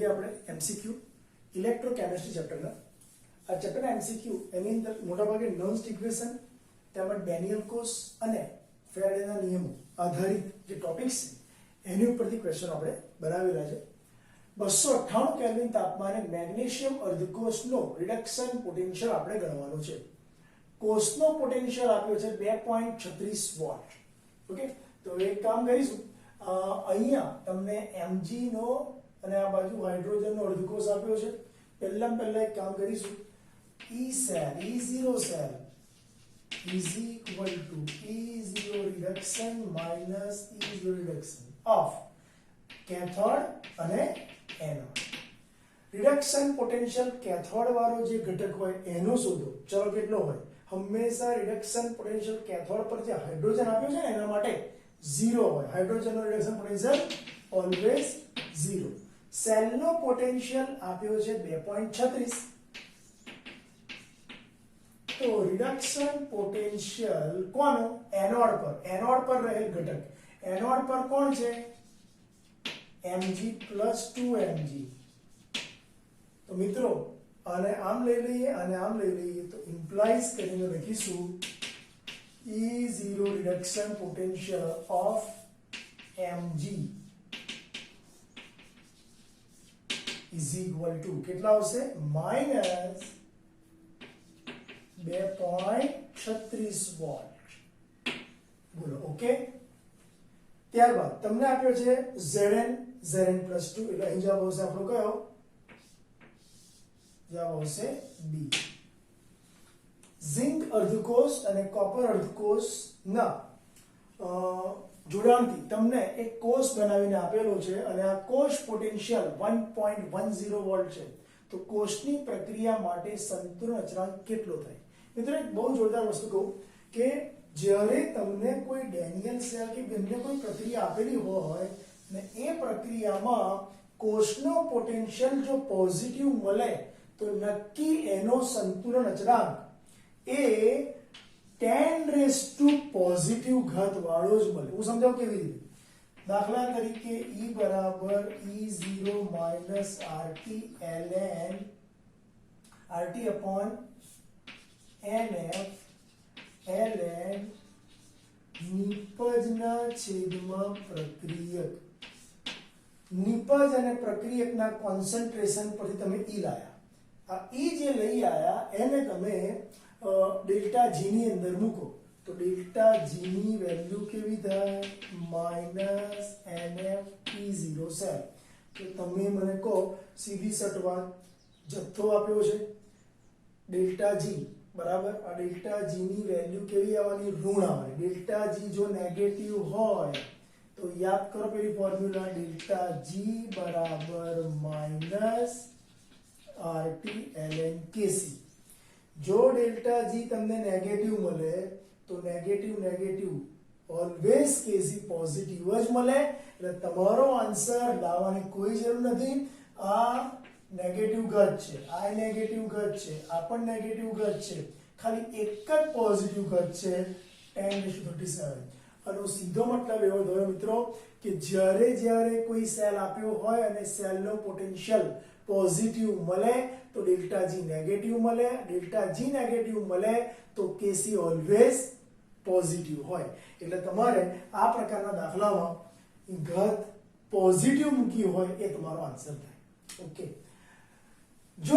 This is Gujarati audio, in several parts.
જોઈએ આપણે એમસીક્યુ ઇલેક્ટ્રોકેમિસ્ટ્રી ચેપ્ટરના આ ચેપ્ટરના એમસીક્યુ એની અંદર મોટાભાગે નોન્સ્ટ ઇક્વેશન તેમજ ડેનિયલ કોસ અને ફેરાડેના નિયમો આધારિત જે ટોપિક્સ છે એની ઉપરથી ક્વેશ્ચન આપણે બનાવેલા છે 298 કેલ્વિન તાપમાને મેગ્નેશિયમ અર્ધકોષનો રિડક્શન પોટેન્શિયલ આપણે ગણવાનો છે કોષનો પોટેન્શિયલ આપ્યો છે 2.36 વોલ્ટ ઓકે તો એક કામ કરીશું અહીંયા તમને mg નો અને આ બાજુ હાઇડ્રોજનનો અર્ધકોષ આપ્યો છે પહેલા એક કામ કરીશું E cell E0 cell is equal to E0 reduction minus E0 reduction of cathode અને anode રિડક્શન પોટેન્શિયલ કેથોડ વાળો જે ઘટક હોય એનો શોધો ચલો કેટલો હોય હંમેશા રિડક્શન પોટેન્શિયલ કેથોડ પર જે હાઇડ્રોજન આપ્યો છે ને એના માટે 0 હોય હાઇડ્રોજનનો રિડક્શન પોટેન્શિયલ ઓલવેઝ 0 સેલનો પોટેન્શિયલ આપ્યો છે 2.36 તો રિડક્શન પોટેન્શિયલ કોનો એનોડ પર રહેલ ઘટક એનોડ પર કોણ છે Mg + 2Mg તો મિત્રો આને આમ લઈ લઈએ અને આમ લઈ લઈએ તો ઇમ્પ્લાઇઝ કરીને લખીશું E0 reduction potential of Mg is equal to કેટલા આવશે -2.36 વોલ્ટ બોલો ઓકે ત્યારબાદ તમને આપ્યો છે Zn Zn + 2 એટલે અહીં જવાબ આવશે આપણો કયો જવાબ આવશે B ઝિંક અર્ધકોષ અને કોપર અર્ધકોષના જોડાણથી તમને એક કોષ બનાવીને આપેલો છે અને આ કોષ પોટેન્શિયલ 1.10 વોલ્ટ છે તો કોષની પ્રક્રિયા માટે સંતુલન અચળાંક કેટલો થાય મિત્રો એક બહુ જોરદાર વસ્તુ કહું કે જ્યારે તમને કોઈ ડેનિયલ સેલ કે બંને કોઈ પ્રક્રિયા આપેલી હોય ને એ પ્રક્રિયામાં કોષનો પોટેન્શિયલ જો પોઝિટિવ મળે તો નક્કી એનો સંતુલન અચળાંક એ 10 પોઝિટિવ ઘાત વાળો જ મળે હું સમજાવું કેવી રીતે દાખલા તરીકે E બરાબર E0 RT ln RT upon NF ln નિપજના છેદમાં પ્રક્રિયક નિપજ અને પ્રક્રિયકના કોન્સન્ટ્રેશન પરથી તમે E લાયા આ E જે લઈ આયા એને તમે ડેલ્ટા G ની અંદર મૂકો તો ડેલ્ટા G ની વેલ્યુ કેવી થાય -NF E0 સેલ તો તમે મને કહો સીધી સટવાત જથ્થો આપ્યો છે ડેલ્ટા G બરાબર આ ડેલ્ટા G ની વેલ્યુ કેવી આવવાની ઋણ આવવાની ડેલ્ટા G જો નેગેટિવ હોય તો યાદ કરો પેલી ફોર્મ્યુલા ડેલ્ટા G બરાબર -RT ln Kc જો ડેલ્ટા G તમને નેગેટિવ મળે તો નેગેટિવ ઓલવેઝ Kc પોઝિટિવ જ મળે એટલે તમારો આન્સર લાવવાની કોઈ જરૂર નથી આ નેગેટિવ ઘાત છે આ નેગેટિવ ઘાત છે આ પણ નેગેટિવ ઘાત છે ખાલી એક જ પોઝિટિવ ઘાત છે 10⁻37 આનો સીધો મતલબ એવો થયો મિત્રો કે જ્યારે કોઈ સેલ આપ્યો હોય અને સેલનો પોટેન્શિયલ પોઝિટિવ મળે તો ડેલ્ટા G નેગેટિવ મળે ડેલ્ટા G નેગેટિવ મળે તો Kc ઓલવેઝ પોઝિટિવ હોય એટલે તમારે આ પ્રકારના દાખલામાં ઘાત પોઝિટિવ મૂકી હોય એ તમારો આન્સર થાય ઓકે જો 1/2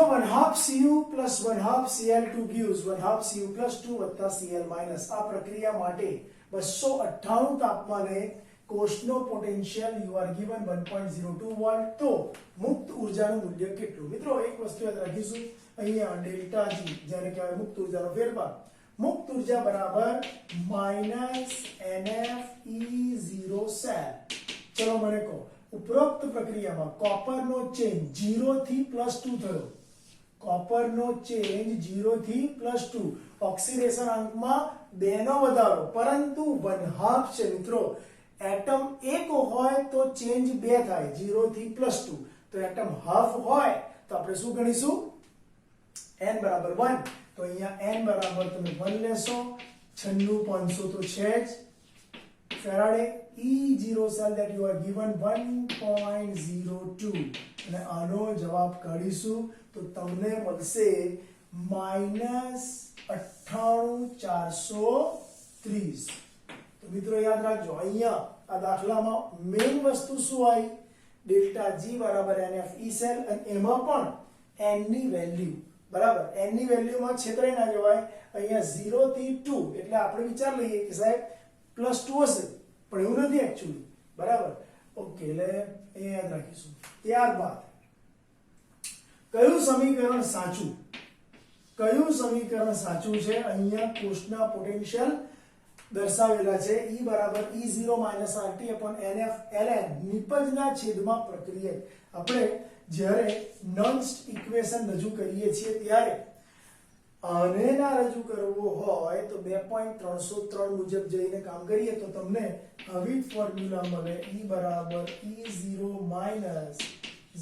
Cu + 1/2 Cl2 gives 1/2 Cu + 2 + Cl - આ પ્રક્રિયા માટે 298 તાપમાને કોષનો potential you are given 1.02 volt તો મુક્ત ઊર્જાનું મૂલ્ય કેટલું મિત્રો એક વસ્તુ યાદ રાખીશું અહીંયા ડેલ્ટા G જ્યારે કહેવાય મુક્ત ઊર્જાનો ફેરફાર મુક્ત ઊર્જા બરાબર -NF E0 સેલ ચલો મને કહો ઉપરોક્ત પ્રક્રિયામાં કોપરનો ચેન્જ 0 થી +2 થયો કોપરનો ચેન્જ 0 થી +2 ઓક્સિડેશન અંકમાં 2 નો વધારો પરંતુ 1/2 છે મિત્રો એટમ એક હોય તો ચેન્જ 2 થાય 0 થી +2 તો એટમ હાફ હોય તો આપણે શું ગણીશું n બરાબર 1 તો અહીંયા n બરાબર તમે 1 લેશો 96500 તો છે જ Faraday E0 cell that you are given 1.02 અને આનો જવાબ કાઢીશું તો તમને મળશે -98430. તો મિત્રો યાદ રાખજો અહીંયા આ દાખલામાં મેઇન વસ્તુ શું આવી ડેલ્ટા જી બરાબર NF E સેલ અને એમાં પણ n ની વેલ્યુ બરાબર n ની વેલ્યુમાં છેતરાઈ ના જવાય અહીંયા 0 થી 2 એટલે આપણે વિચાર લઈએ કે સાહેબ +2 હશે પણ એવું નથી એક્ચ્યુઅલી બરાબર ઓકે એટલે એ યાદ રાખીશું. ત્યારબાદ કયું સમીકરણ સાચું છે અહીંયા કોષના પોટેન્શિયલ દર્શાવેલા છે E બરાબર E0 - RT NF ln નિપજના છેદમાં પ્રક્રિયક. આપણે જ્યારે નન્સ્ટ ઇક્વેશન રજૂ કરીએ છીએ ત્યારે આને ના રજૂ કરવો હોય તો 2.303 મુજબ જઈને કામ કરીએ તો તમને આવી ફોર્મ્યુલા મળે E બરાબર E0 -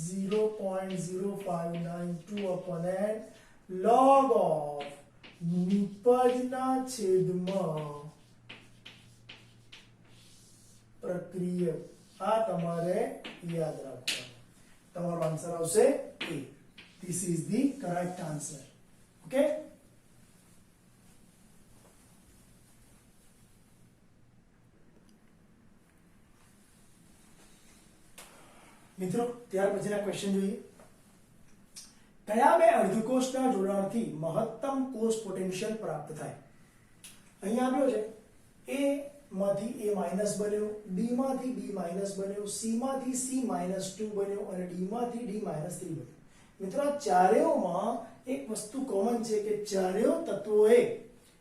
0.0592 n log of નિપજના છેદમાં પ્રક્રિયક. આ તમારે યાદ રાખવાનું. તમારો આન્સર આવશે A. This is the correct answer. Okay? મિત્રો ત્યાર પછીના ક્વેશ્ચન જોઈએ. કયા બે અર્ધકોષના જોડાણથી મહત્તમ કોષ પોટેન્શિયલ પ્રાપ્ત થાય? અહીંયા આપ્યો છે A માંથી A માઈનસ બન્યો, B માંથી B માઈનસ બન્યો, C માંથી C -2 બન્યો અને D માંથી D -3 બન્યો. મિત્રો આ ચારેયમાં એક વસ્તુ કોમન છે કે ચારેય તત્વોએ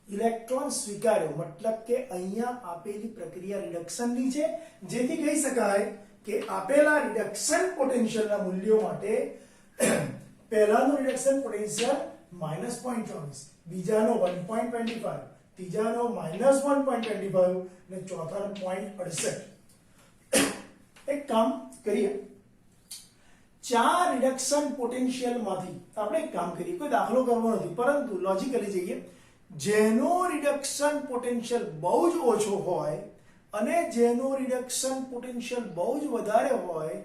ઇલેક્ટ્રોન સ્વીકાર્યો, મતલબ કે અહીંયા આપેલી પ્રક્રિયા રિડક્શનની છે, જેથી કહી શકાય કે આપેલા રિડક્શન પોટેન્શિયલના મૂલ્યો માટે પહેલાનું રિડક્શન પોટેન્શિયલ -0.24, બીજાનો 1.25, ત્રીજાનો -1.25 અને ચોથાનો 0.68. એક કામ કરીએ, ચાર રિડક્શન પોટેન્શિયલ માંથી આપણે એક કામ કરીએ, કોઈ દાખલો કરવો નથી પરંતુ લોજિકલી જઈએ. જેનો રિડક્શન પોટેન્શિયલ બહુ જ ઓછો હોય અને જેનો રિડક્શન પોટેન્શિયલ બહુ જ વધારે હોય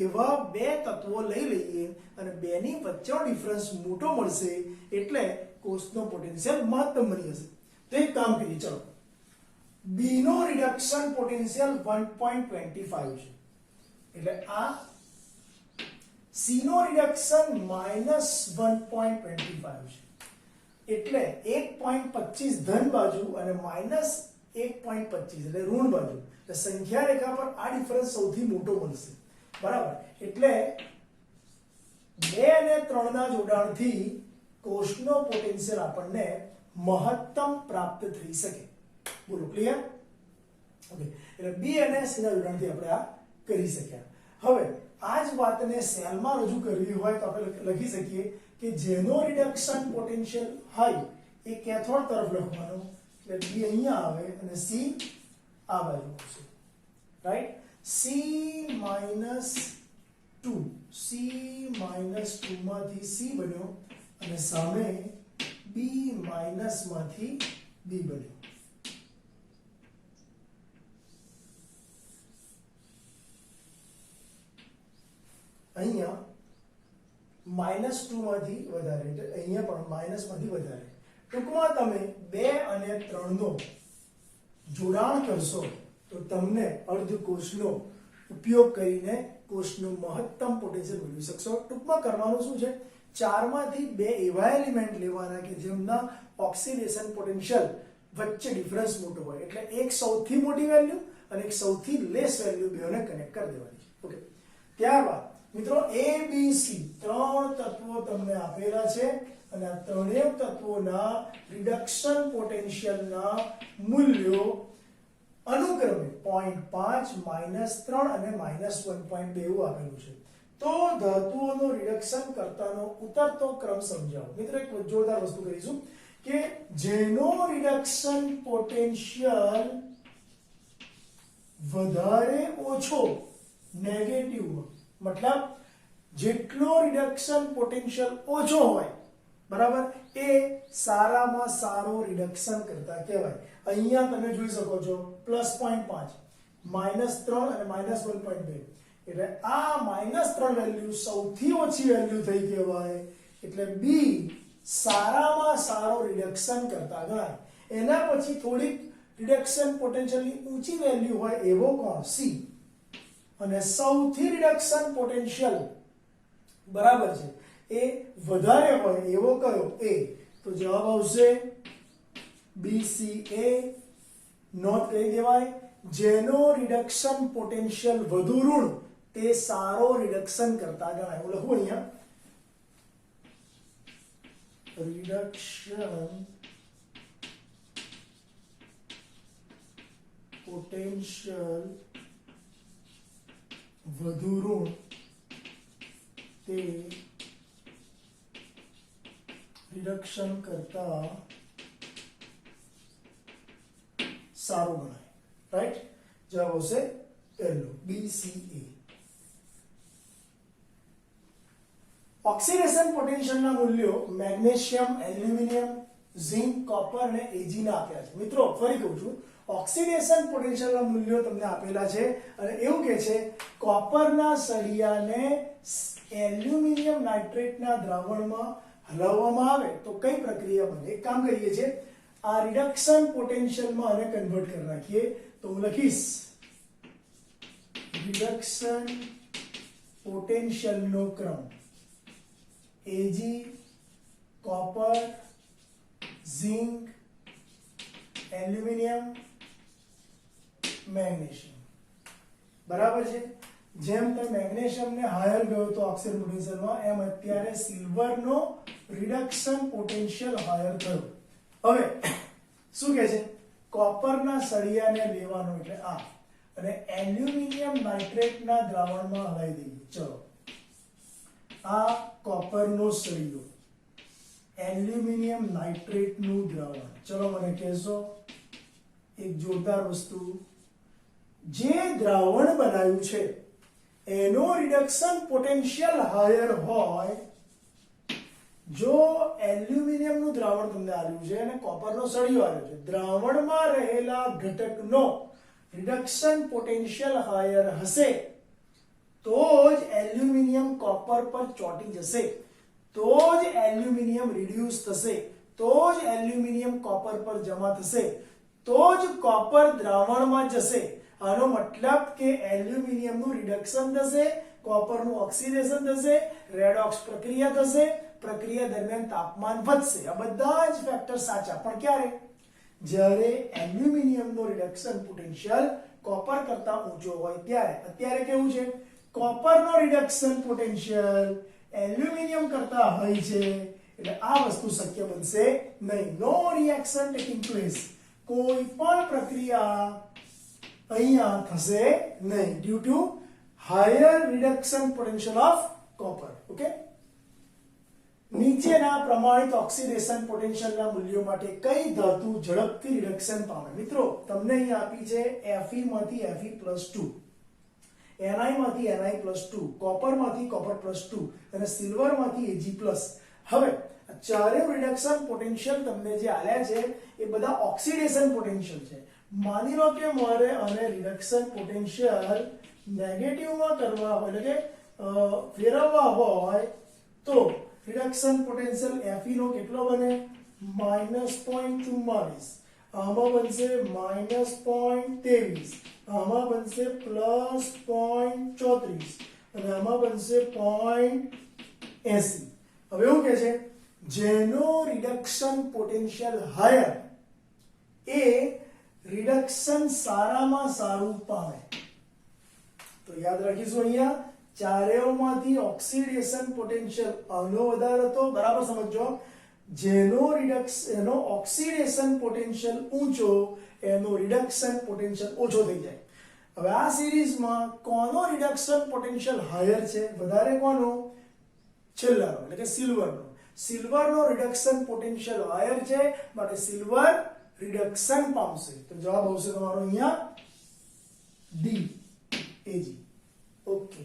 એવા બે તત્વો લઈ લઈએ અને બેની વચ્ચેનો ડિફરન્સ મોટો મળશે એટલે કોષનો પોટેન્શિયલ મહત્તમ બની જશે. તો એક કામ કરીએ, ચલો B નો રિડક્શન પોટેન્શિયલ 1.25 છે એટલે આ C નો રિડક્શન -1.25 છે એટલે 1.25 ધન બાજુ અને -1.25 એટલે ઋણ બાજુ, એટલે સંખ્યા રેખા પર આ ડિફરન્સ સૌથી મોટો મળશે બરાબર. એટલે 2 અને 3 ના જોડાણથી કોષનો પોટેન્શિયલ આપણને મહત્તમ પ્રાપ્ત થઈ શકે. બોલો ક્લિયર? ઓકે, એટલે B અને C ના જોડાણથી આપણે આ કરી શક્યા. હવે આ જ વાતને સેલમાં રજૂ કરવી હોય તો આપણે લખી શકીએ કે જેનો રિડક્શન પોટેન્શિયલ હાઈ એ કેથોડ તરફ લખવાનો, એટલે B અહીંયા આવે અને C આ બાજુ આવશે, રાઈટ. C -2 માંથી C બન્યો અને સામે B માંથી B બન્યો. અહીંયા -2 માંથી વધારે એટલે અહીંયા પણ માઈનસ માંથી વધારે. ટૂંકમાં તમે 2 અને 3 નો જોડાણ કરશો તો તમને અર્ધકોષનો ઉપયોગ કરીને કોષનું મહત્તમ પોટેન્શિયલ મેળવી શકશો. ટૂંકમાં કરવાનું શું છે, 4 માંથી 2 એવા એલિમેન્ટ લેવાના કે જેમના ઓક્સિડેશન પોટેન્શિયલ વચ્ચે ડિફરન્સ મોટો હોય, એટલે એક સૌથી મોટી વેલ્યુ અને એક સૌથી લેસ વેલ્યુ બેને કનેક્ટ કરી દેવાની છે. ઓકે, ત્યારબાદ મિત્રો A B C ત્રણ તત્વો તમને આપેલા છે અને આ ત્રણેય તત્વોના રિડક્શન પોટેન્શિયલના મૂલ્યો અનુક્રમે 0.5, -3 અને -1.2 આપેલું છે. તો ધાતુઓનો રિડક્શન કરતાનો ઉતરતો ક્રમ સમજાવો. મિત્રો એક જોરદાર વસ્તુ કરીશું કે જેનો રિડક્શન પોટેન્શિયલ વધારે ઓછો નેગેટિવ, મતલબ જેટલો રિડક્શન પોટેન્શિયલ ઓછો હોય બરાબર એ સારામાં સારો રિડક્શન કરતા કહેવાય અહીંયા તમે જોઈ શકો છો +0.5 -3 અને -1.2 એટલે આ -3 વેલ્યુ સૌથી ઓછી વેલ્યુ થઈ કહેવાય એટલે બી સારામાં સારો રિડક્શન કરતા ગણાય એના પછી થોડીક રિડક્શન પોટેન્શિયલની ઊંચી વેલ્યુ હોય એવો કોણ સી અને સૌથી રિડક્શન પોટેન્શિયલ બરાબર છે એ વધારે હોય એવો કયો એ તો જવાબ આવશે BCA નોટ કહી દેવાય જેનો રિડક્શન પોટેન્શિયલ વધુ ઋણ તે સારો રિડક્શન કરતા ગણાય હું લખું અહીંયા રિડક્શન પોટેન્શિયલ વધુ ઋણ તે રિડક્શન કરતા સારું ગણાય રાઈટ જવાબ આવશે પહેલો BCA ઓક્સિડેશન પોટેન્શિયલના મૂલ્યો મેગ્નેશિયમ એલ્યુમિનિયમ ઝિંક કોપર અને Ag ના આપ્યા છે મિત્રો ફરી કહું છું ઓક્સિડેશન પોટેન્શિયલના મૂલ્યો તમને આપેલા છે અને એવું કહે છે કોપરના સળિયાને એલ્યુમિનિયમ નાઇટ્રેટના દ્રાવણમાં હલાવવામાં આવે તો કઈ પ્રક્રિયા બને એક કામ કરીએ છીએ આ રિડક્શન પોટેન્શિયલમાં આને કન્વર્ટ કરી નાખીએ તો હું લખીશ રિડક્શન પોટેન્શિયલનો ક્રમ Ag copper zinc aluminium magnesium બરાબર છે જેમ તમે મેગ્નેશિયમને હાયર ગયો તો ઓક્સિડેશન પોટેન્શિયલમાં એમ અત્યારે સિલ્વરનો રિડક્શન પોટેન્શિયલ હાયર થયો હવે શું કહે છે કોપરના સળિયાને લેવાનો એટલે આ અને એલ્યુમિનિયમ નાઇટ્રેટના દ્રાવણમાં હલાવી દઈએ ચલો આ કોપરનો સળિયો એલ્યુમિનિયમ નાઇટ્રેટનું દ્રાવણ ચલો મને કહેશો એક જોરદાર વસ્તુ જે દ્રાવણ બનાવ્યું છે એનો રિડક્શન પોટેન્શિયલ હાયર હોય જો એલ્યુમિનિયમનું દ્રાવણ તમને આવ્યું છે અને કોપરનો સળિયો આવ્યો છે દ્રાવણમાં રહેલા ઘટકનો રિડક્શન પોટેન્શિયલ હાયર હશે તો જ એલ્યુમિનિયમ કોપર પર ચોંટી જશે તો જ એલ્યુમિનિયમ રિડ્યુસ થશે તો જ એલ્યુમિનિયમ કોપર પર જમા થશે તો જ કોપર દ્રાવણમાં જશે આનો મતલબ કે એલ્યુમિનિયમનું રિડક્શન થશે કોપરનું ઓક્સિડેશન થશે રેડોક્સ પ્રક્રિયા થશે પ્રક્રિયા દરમિયાન તાપમાન વધશે આ બધા જ ફેક્ટર સાચા પણ ક્યારે જ્યારે એલ્યુમિનિયમનો રિડક્શન પોટેન્શિયલ કોપર કરતા ઊંચો હોય ત્યારે અત્યારે કેવું છે કોપરનો રિડક્શન પોટેન્શિયલ એલ્યુમિનિયમ કરતા હોય છે એટલે આ વસ્તુ શક્ય બનશે નહીં નો રિએક્શન ટેકિંગ પ્લેસ કોઈ પણ પ્રક્રિયા અહીંયા થશે નહીં due to higher reduction potential of copper okay નીચેના પ્રમાણિત ઓક્સિડેશન પોટેન્શિયલના મૂલ્યો માટે કઈ ધાતુ ઝડપથી રિડક્શન પામે મિત્રો તમને અહીં આપી છે Fe માંથી Fe+2 Ni માંથી Ni+2 કોપર માંથી Copper+2 અને સિલ્વર માંથી Ag+ હવે ચારે રિડક્શન પોટેન્શિયલ તમને જે આલ્યા છે એ બધા ઓક્સિડેશન પોટેન્શિયલ છે માની લો કે મારે આને રિડક્શન પોટેન્શિયલ નેગેટિવમાં કરવા હોય એટલે કે ફેરવવા હોય તો રિડક્શન પોટેન્શિયલ Fe નો કેટલો બને -0.44 આમાં બનશે -0.23 આમાં બનશે +0.34 અને આમાં બનશે 0.80 હવે એવું કે છે જેનો રિડક્શન પોટેન્શિયલ હાયર એ રિડક્શન સારામાં સારું પામે તો યાદ રાખીશું અહીંયા ચારેયમાંથી ઓક્સિડેશન પોટેન્શિયલ આનો વધારે હતો બરાબર સમજો જેનો ઓક્સિડેશન પોટેન્શિયલ ઊંચો એનો રિડક્શન પોટેન્શિયલ ઓછો થઈ જાય હવે આ સિરીઝમાં કોનો રિડક્શન પોટેન્શિયલ હાયર છે વધારે કોનો છેલ્લાનો એટલે કે સિલ્વરનો રિડક્શન પોટેન્શિયલ હાયર છે માટે સિલ્વર રિડક્શન પામશે તો જવાબ આવશે તમારો અહીંયા ડી Ag ઓકે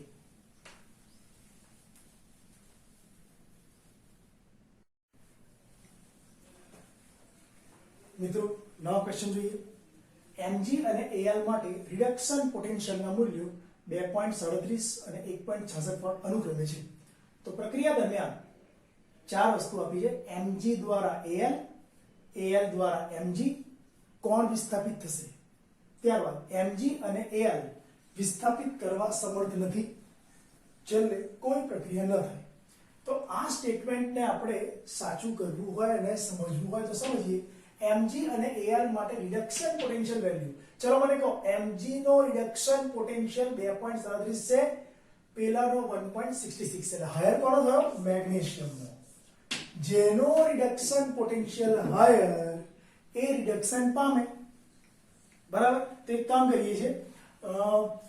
મિત્રો નવો ક્વેશ્ચન જોઈએ. mg અને al માટે રિડક્શન પોટેન્શિયલના મૂલ્યો 2.37 અને 1.66 પર અનુક્રમે છે. તો પ્રક્રિયા દરમિયાન ચાર વસ્તુ આપી છે. mg દ્વારા al દ્વારા mg કોણ વિસ્થાપિત થશે. ત્યારબાદ mg અને al વિસ્થાપિત કરવા સમર્થ નથી, છેલ્લે કોઈ પ્રક્રિયા ન થાય. તો આ સ્ટેટમેન્ટને આપણે સાચું કરવું હોય અને સમજવું હોય તો સમજીએ. mg અને al માટે રિડક્શન પોટેન્શિયલ વેલ્યુ, ચલો મને કહો mg નો રિડક્શન પોટેન્શિયલ 2.37 છે, પેલાનો 1.66 એટલે હાયર કોનો થયો? મેગ્નેશિયમનો. જેનો રિડક્શન પોટેન્શિયલ હાયર એ રિડક્શન પામે, બરાબર. તો એક કામ કરીએ છીએ,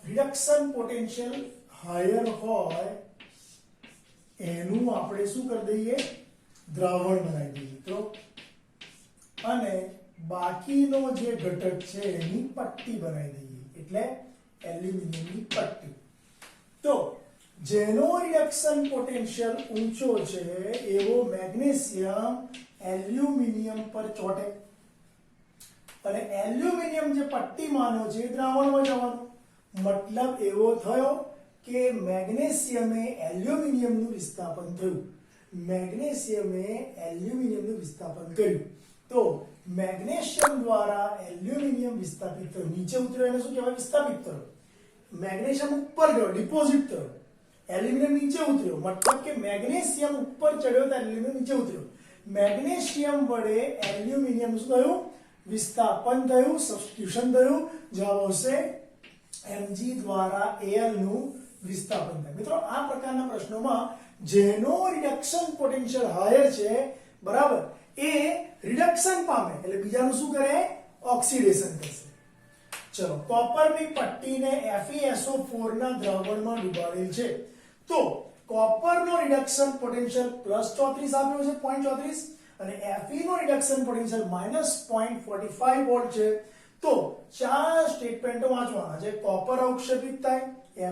રિડક્શન પોટેન્શિયલ હાયર હોય એનું આપણે શું કરી દઈએ? દ્રાવણ બનાવી દઈએ. તો અને બાકીનો જે ઘટક છે એની પટ્ટી બનાવી દઈએ, એટલે એલ્યુમિનિયમની પટ્ટી. તો જેનો રિડક્શન પોટેન્શિયલ ઊંચો છે એવો મેગ્નેશિયમ એલ્યુમિનિયમ પર ચોટે, અને એલ્યુમિનિયમ જે પટ્ટીમાંનો છે એ દ્રાવણમાં જવાનો. મતલબ એવો થયો કે મેગ્નેશિયમે એલ્યુમિનિયમનું વિસ્થાપન થયું, મેગ્નેશિયમે એલ્યુમિનિયમનું વિસ્થાપન કર્યું. તો મેગ્નેશિયમ દ્વારા એલ્યુમિનિયમ વિસ્થાપિત થયું, નીચે ઉતર્યો એને શું કહેવાય? વિસ્થાપિત થયો. મેગ્નેશિયમ ઉપર ગયો, ડિપોઝિટ થયો, એલ્યુમિનિયમ નીચે ઉતર્યો. મતલબ કે મેગ્નેશિયમ ઉપર ચડ્યો તો એલ્યુમિનિયમ નીચે ઉતર્યો. મેગ્નેશિયમ વડે એલ્યુમિનિયમ શું થયું? વિસ્થાપન થયું, સબસ્ટિટ્યુશન થયું. જવાબ આવશે mg દ્વારા al નું વિસ્થાપન થાય. મિત્રો આ પ્રકારના પ્રશ્નોમાં જેનો રિડક્શન પોટેન્શિયલ હાયર છે, બરાબર, એ રિડક્શન પામે એટલે બીજાનું શું કરે? ઓક્સિડેશન કરશે. ચલો, કોપરની પટ્ટીને FeSO4 ના દ્રાવણમાં ડુબાડેલ છે. તો કોપરનો રિડક્શન પોટેન્શિયલ +34 આપ્યો છે, 0.34, અને Fe નો રિડક્શન પોટેન્શિયલ -0.45 વોલ્ટ છે. તો ચાર સ્ટેટમેન્ટો વાંચવાના છે. કોપર અવક્ષેપિત થાય,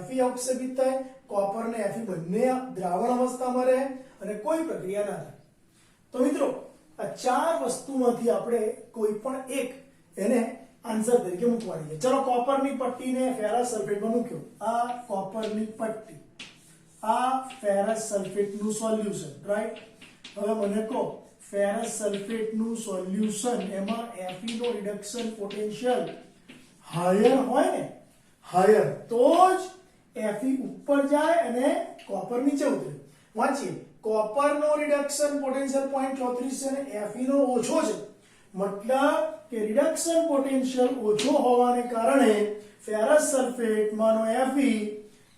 Fe અવક્ષેપિત થાય, કોપર ને Fe બંને દ્રાવણ અવસ્થામાં રહે અને કોઈ પ્રક્રિયા ના થાય. તો મિત્રો આ ચાર વસ્તુમાંથી આપણે કોઈ પણ એક એને આન્સર તરીકે મૂકવાની છે. ચલો, કોપરની પટ્ટીને ફેરસ સલ્ફેટમાં મૂક્યો. આ કોપરની પટ્ટી, આ ફેરસ સલ્ફેટનું સોલ્યુશન, રાઈટ. હવે મને કહો ફેરસ સલ્ફેટનું સોલ્યુશન એમાં Fe નો રિડક્શન પોટેન્શિયલ હાયર હોય ને, હાયર તો જ Fe ઉપર જાય અને કોપર નીચે ઉતરે. વાંચીએ, કોપરનો રિડક્શન પોટેન્શિયલ 0.34 છે અને Fe નો ઓછો છે. મતલબ કે રિડક્શન પોટેન્શિયલ ઓછો હોવાને કારણે ફેરસ સલ્ફેટમાંનો Fe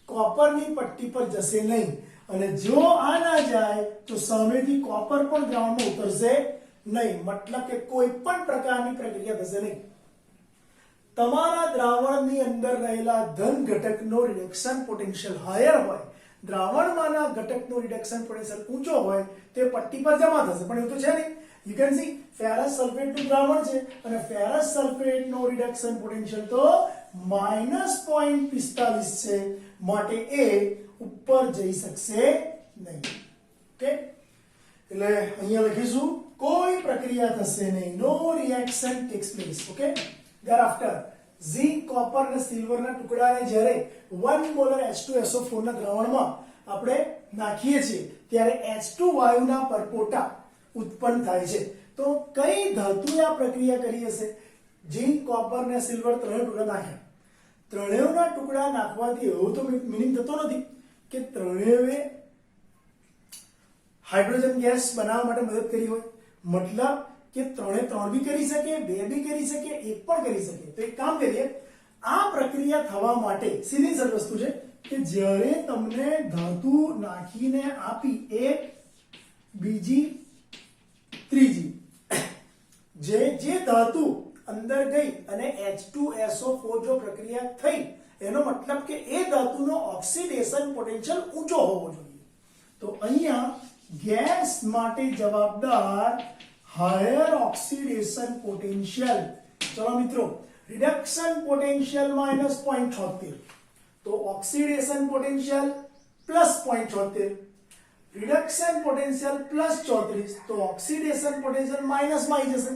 કોપરની પટ્ટી પર જશે નહીં, અને જો આ ના જાય તો સામેથી કોપર પણ દ્રાવણમાં ઉતરશે નહીં. મતલબ કે કોઈ પણ પ્રકારની પ્રક્રિયા થશે નહીં. તમારા દ્રાવણની અંદર રહેલા ધન ઘટકનો રિડક્શન પોટેન્શિયલ હાયર હોય, દ્રાવણમાંના ઘટકનો રિડક્શન પોટેન્શિયલ ઊંચો હોય, તે પટ્ટી પર જમા થશે. પણ એવું તો છે નહીં. યુ કેન સી ફેરસ સલ્ફેટનું દ્રાવણ છે અને ફેરસ સલ્ફેટનો રિડક્શન પોટેન્શિયલ તો -0.45 છે, માટે એ ઉપર જઈ શકશે નહીં. ઓકે, એટલે અહીંયા લખીશું કોઈ પ્રક્રિયા થશે નહીં. No reaction takes place. Okay, thereafter zinc, copper અને સિલ્વરના ટુકડાને જ્યારે 1 મોલર H2SO4 ના દ્રાવણમાં આપણે નાખીએ છીએ ત્યારે H2 વાયુના પરપોટા ઉત્પન્ન થાય છે. તો કઈ ધાતુએ આ પ્રક્રિયા કરી હશે? ઝીંક, કોપર અને સિલ્વર ત્રણેય ટુકડા નાખ્યા. ત્રણેયના ટુકડા નાખવાથી એવું તો મીનિંગ થતો નથી કે ત્રણેયે હાઇડ્રોજન ગેસ બનાવવા માટે મદદ કરી હોય. મતલબ કે ત્રણે ત્રણ બી કરી શકે, બે બી કરી શકે, એક પણ કરી શકે. તો એક કામ કરીએ, આ પ્રક્રિયા થવા માટે સીધી સરળ વસ્તુ છે કે જ્યારે તમને ધાતુ નાખીને આપી, એક, બીજી, ત્રીજી, જે ધાતુ અંદર ગઈ અને H2SO4 જો પ્રક્રિયા થઈ, એનો મતલબ કે એ ધાતુનો ઓક્સિડેશન પોટેન્શિયલ ઊંચો હોવો જોઈએ. તો અહીંયા ગેસ માટે જવાબદાર હાયર ઓક્સિડેશન પોટેન્શિયલ. ચલો મિત્રો, રિડક્શન પોટેન્શિયલ -0.76, તો ઓક્સિડેશન પોટેન્શિયલ +0.76, રિડક્શન પોટેન્શિયલ +34, તો ઓક્સિડેશન પોટેન્શિયલ માઇનસમાં આવી જશે.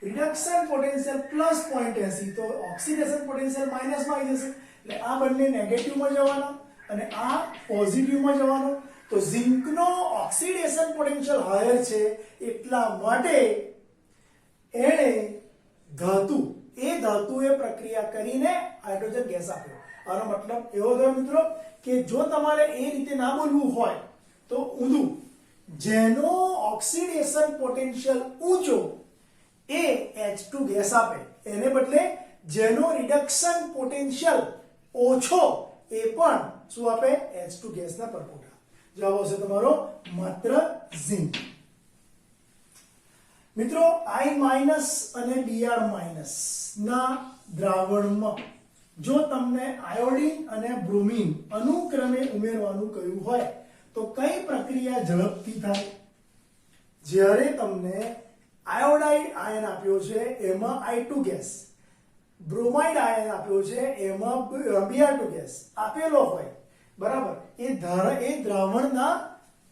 રિડક્શન પોટેન્શિયલ પ્લસ 0.80 તો ઓક્સિડેશન પોટેન્શિયલ માઇનસમાં આવી જશે, એટલે આ બંને નેગેટિવમાં જવાના અને આ પોઝિટિવમાં જવાનો. તો ઝિંકનો ઓક્સિડેશન પોટેન્શિયલ હાયર છે એટલા માટે એણે ધાતુએ પ્રક્રિયા કરીને હાઇડ્રોજન ગેસ આપ્યો. આનો મતલબ એવો થયો મિત્રો કે જો તમારે એ રીતે ના બોલવું હોય તો ઊંધું, જેનો ઓક્સિડેશન પોટેન્શિયલ ઊંચો એ H2 ગેસ આપે, એને બદલે જેનો રિડક્શન પોટેન્શિયલ ઓછો એ પણ શું આપે? H2 ગેસના પરપોટા. જવાબ આવશે તમારો માત્ર ઝિંક. મિત્રો I- અને Br- ના દ્રાવણમાં જો તમને આયોડીન અને બ્રોમિન અનુક્રમે ઉમેરવાનું કહ્યું હોય તો કઈ પ્રક્રિયા ઝડપથી થાય? જ્યારે તમને આયોડાઇડ આયન આપ્યો છે એમાં I2 ગેસ, બ્રોમાઇડ આયન આપ્યો છે એમાં Br2 ગેસ આપેલો હોય, બરાબર, એ દ્રાવણના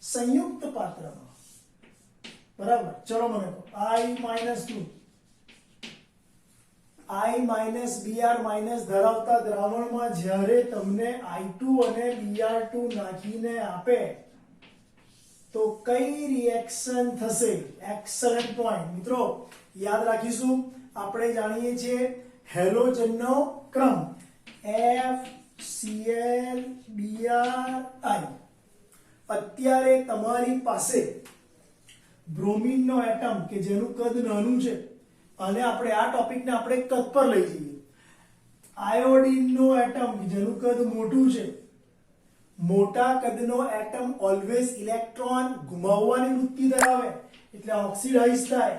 સંયુક્ત પાત્રમાં, બરાબર. ચલો મને કહો I- Br- ધરાવતા દ્રાવણમાં જ્યારે તમને I2 અને Br2 નાખીને આપે તો કઈ રિએક્શન થશે? Excellent point. મિત્રો યાદ રાખીશું, આપણે જાણીએ છીએ હેલોજનનો ક્રમ FCl Bri. અત્યારે તમારી પાસે બ્રોમિનનો એટમ કે જેનું કદ નાનું છે, અને આપણે આ ટોપિકને આપણે કદ પર લઈ જઈએ. આયોડીનનો એટમ જેનું કદ મોટું છે, મોટા કદનો એટમ ઓલવેઝ ઇલેક્ટ્રોન ગુમાવવાની વૃત્તિ ધરાવે એટલે ઓક્સિડાઇઝ થાય,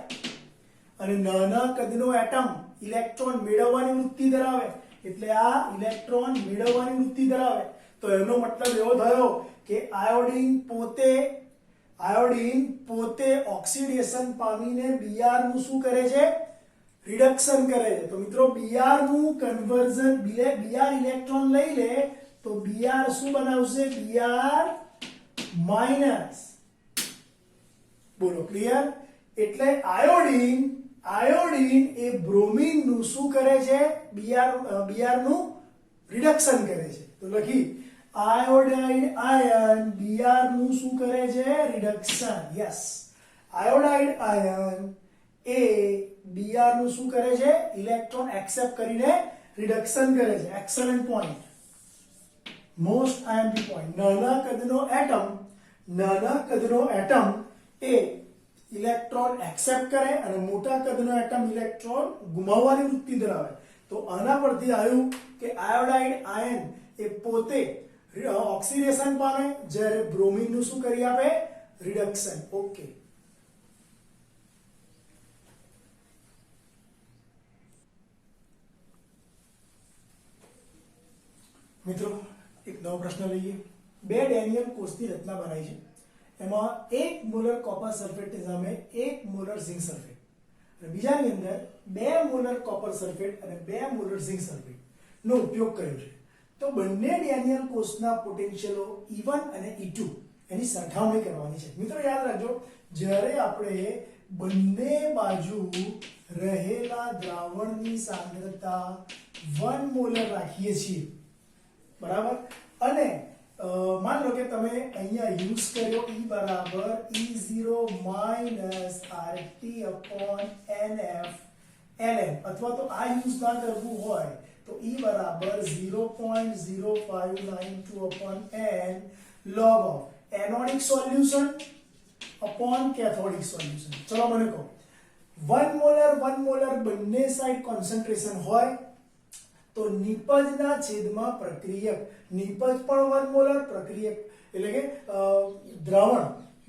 અને નાના કદનો એટમ ઇલેક્ટ્રોન મેળવવાની વૃત્તિ ધરાવે એટલે આ ઇલેક્ટ્રોન મેળવવાની વૃત્તિ ધરાવે. તો એનો મતલબ એવો થયો કે આયોડીન પોતે ઓક્સિડેશન પામીને Br નું શું કરે છે? રિડક્શન કરે છે. તો મિત્રો Br નું કન્વર્ઝન, Br ઇલેક્ટ્રોન લઈ લે તો Br શું બનાવશે? Br minus. બોલો ક્લિયર? એટલે આયોડીન એ બ્રોમિન નું શું કરે છે? Br નું રિડક્શન કરે છે. તો લખી આયોડાઇડ આયન Br નું શું કરે છે? રિડક્શન. યસ, આયોડાઇડ આયન એ Br નું શું કરે છે? ઇલેક્ટ્રોન એક્સેપ્ટ કરીને રિડક્શન કરે છે. Excellent point, most IMP point. નાના કદનો એટમ એ ઇલેક્ટ્રોન એક્સેપ્ટ કરે અને મોટા કદનો એટમ ઇલેક્ટ્રોન ગુમાવવાની વૃત્તિ ધરાવે. તો આના પરથી આવ્યું કે આયોડાઇડ આયન એ પોતે ઓક્સિડેશન પામે, જ્યારે બ્રોમિન નું શું કરી આપે? રિડક્શન. ઓકે. મિત્રો એક નવો પ્રશ્ન લઈએ. 2 ડેનિયલ કોષની રચના બનાવી છે. એમાં 1 મોલર કોપર સલ્ફેટની સામે 1 મોલર ઝિંક સલ્ફેટ, અને બીજાની અંદર 2 મોલર કોપર સલ્ફેટ અને 2 મોલર ઝિંક સલ્ફેટ નો ઉપયોગ કર્યો છે. તો બંને ડેનિયલ કોષના પોટેન્શિયલો E1 અને E2 એની સરખામણી કરવાની છે. મિત્રો યાદ રાખજો, જ્યારે આપણે બંને બાજુ રહેલા દ્રાવણની સાંદ્રતા 1 મોલર રાખીએ છીએ, બરાબર, અને માન લો કે તમે અહીંયા યુઝ કર્યો E બરાબર E0 minus RT upon NF ln, અથવા તો આ યુઝ ના કરવું હોય તો E બરાબર 0.0592 upon n log of anodic solution upon cathodic solution. ચલો મને કહો, 1 મોલર બંને સાઈડ કોન્સન્ટ્રેશન હોય તો નિપજના છેદમાં પ્રક્રિયક, નિપજ પણ 1 મોલર, પ્રક્રિયક એટલે કે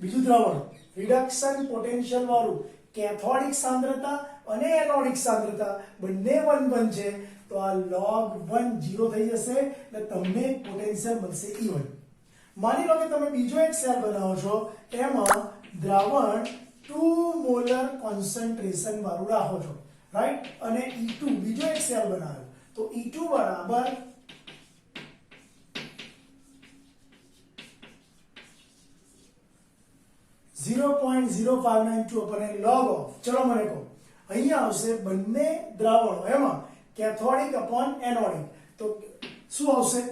બીજું દ્રાવણ રિડક્શન પોટેન્શિયલ વાળું કેથોડિક સાંદ્રતા અને એનોડિક સાંદ્રતા બંને 1 છે. તો આ log 1 0 થઈ જશે એટલે તમને પોટેન્શિયલ મળશે E1. માની લો કે તમે બીજો એક સેલ બનાવો છો, એમાં દ્રાવણ 2 મોલર કોન્સન્ટ્રેશન વાળું રાખો છો, રાઈટ, અને E2 બીજો એક સેલ બનાવ્યો તો E2 બરાબર 0.0592 upon log of, ચલો મને કહો અહીંયા આવશે બંને દ્રાવણો એમાં કેથોડિક અપોન એનોડિક તો શું આવશે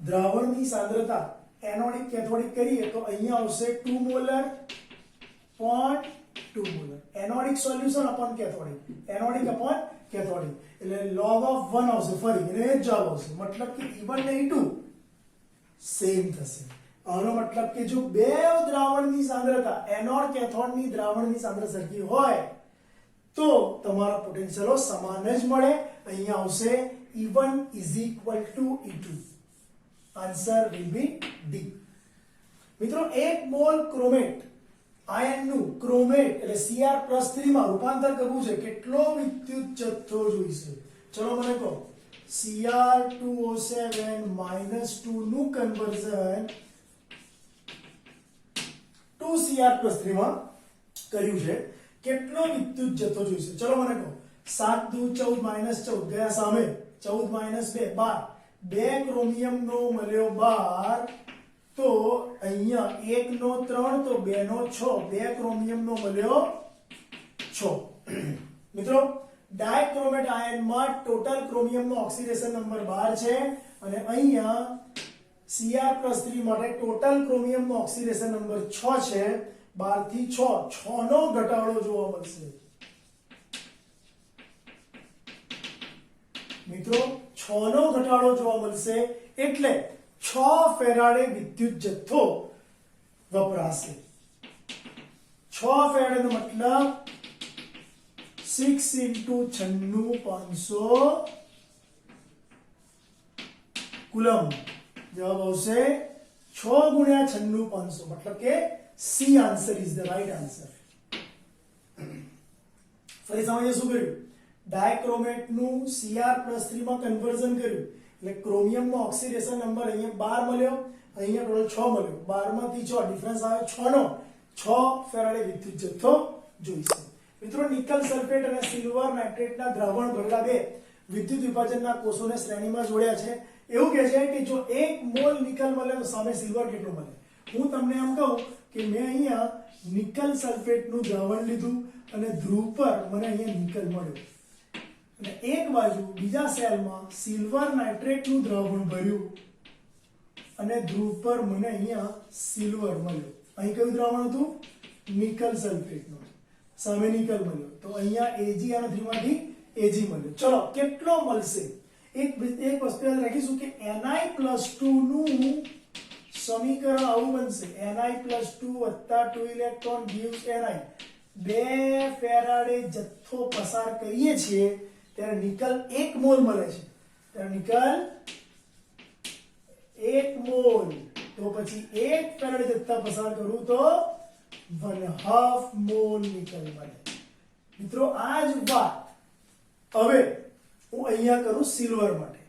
દ્રાવણની સાંદ્રતા એનોડિક કેથોડિક કરીએ તો અહીંયા આવશે 2 molar 0.2 molar anodic solution upon cathodic anodic upon cathodic એટલે log of 1 આવશે ફરી એટલે એ જ જવાબ આવશે મતલબ કે E1 ને E2 સેમ થશે આનો મતલબ કે જો બે દ્રાવણની સાંદ્રતા એનોડ કેથોડની દ્રાવણની સાંદ્રતા સરખી હોય તો તમારા પોટેન્શિયલો સમાન જ મળે અહીંયા આવશે E1 E2 answer will B D મિત્રો 1 મોલ ક્રોમેટ આયન નું ક્રોમેટ એટલે Cr+3 માં રૂપાંતર કરવું છે કેટલો વિદ્યુત જથ્થો જોઈશે ચલો મને કહો Cr2O7 -2 નું કન્વર્ઝન 2Cr+3 માં કર્યું છે કેટલો વિદ્યુત જથ્થો જોઈશે ચલો મને કહો 7 દુ 14 -14 ગયા સામે 14 - 2 12 2 ક્રોમિયમ નો મળ્યો 12 તો અહીંયા 1 નો 3 તો 2 નો 6 2 ક્રોમિયમ નો મળ્યો 6 મિત્રો ડાયક્રોમેટ આયનમાં ટોટલ ક્રોમિયમ નો ઓક્સિડેશન નંબર 12 છે અને અહીંયા Cr+3 માટે ટોટલ ક્રોમિયમ નો ઓક્સિડેશન નંબર 6 છે 12 થી 6 નો ઘટાડો જોવા મળશે મિત્રો 6 નો ઘટાડો જોવા મળશે એટલે 6 ફેરાડે વિદ્યુત જથ્થો વપરાશે 6 ફેરાડે નો મતલબ 6 × 96,500 કુલમ જવાબ આવશે 6 × 96,500 मतलब કે C answer is the right answer ફરી સમજીએ શું કર્યું ડાયક્રોમેટ નું Cr+3 માં કન્વર્ઝન કર્યું એટલે ક્રોમિયમ નો ઓક્સિડેશન નંબર અહીંયા 12 મળ્યો અહીંયા ટોટલ 6 મળ્યો 12 માંથી 6 ડિફરન્સ આવે 6 નો 6 ફેરાડે વિદ્યુત જથ્થો જોઈશે મિત્રો નિકલ સલ્ફેટ અને સિલ્વર નાઇટ્રેટના દ્રાવણ ભરેલા બે વિદ્યુત વિભાજનના કોષોને શ્રેણીમાં જોડ્યા છે એવું કહે છે કે જો 1 મોલ નિકલ મળે તો સામે સિલ્વર કેટલું મળે હું તમને એમ કહું કે મેં અહીંયા નિકલ સલ્ફેટનું દ્રાવણ લીધું અને ધ્રુવ પર મને અહીંયા નિકલ મળ્યો અને એક બાજુ બીજા સેલમાં સિલ્વર નાઇટ્રેટનું દ્રાવણ ભર્યું અને ધ્રુવ પર મને અહીંયા સિલ્વર મળ્યો અહીં કયું દ્રાવણ હતું નિકલ સલ્ફેટનું સામે નિકલ મળ્યો તો અહીંયા Ag અને 3 માંથી Ag મળ્યો ચલો કેટલો મળશે એક વસ્તુ યાદ રાખીશું કે Ni+2 નું સમીકરણ આવું બનશે Ni+2 + 2 electron gives Ni 2 Faraday જથ્થો પસાર કરીએ છીએ ત્યારે નિકલ 1 મોલ મળે છે ત્યારે નિકલ 1 મોલ તો પછી 1 ફેરાડે જથ્થા પસાર કરું તો 1/2 મોલ નિકલ મળે મિત્રો આ જ વાત હવે હું અહીંયા કરું સિલ્વર માટે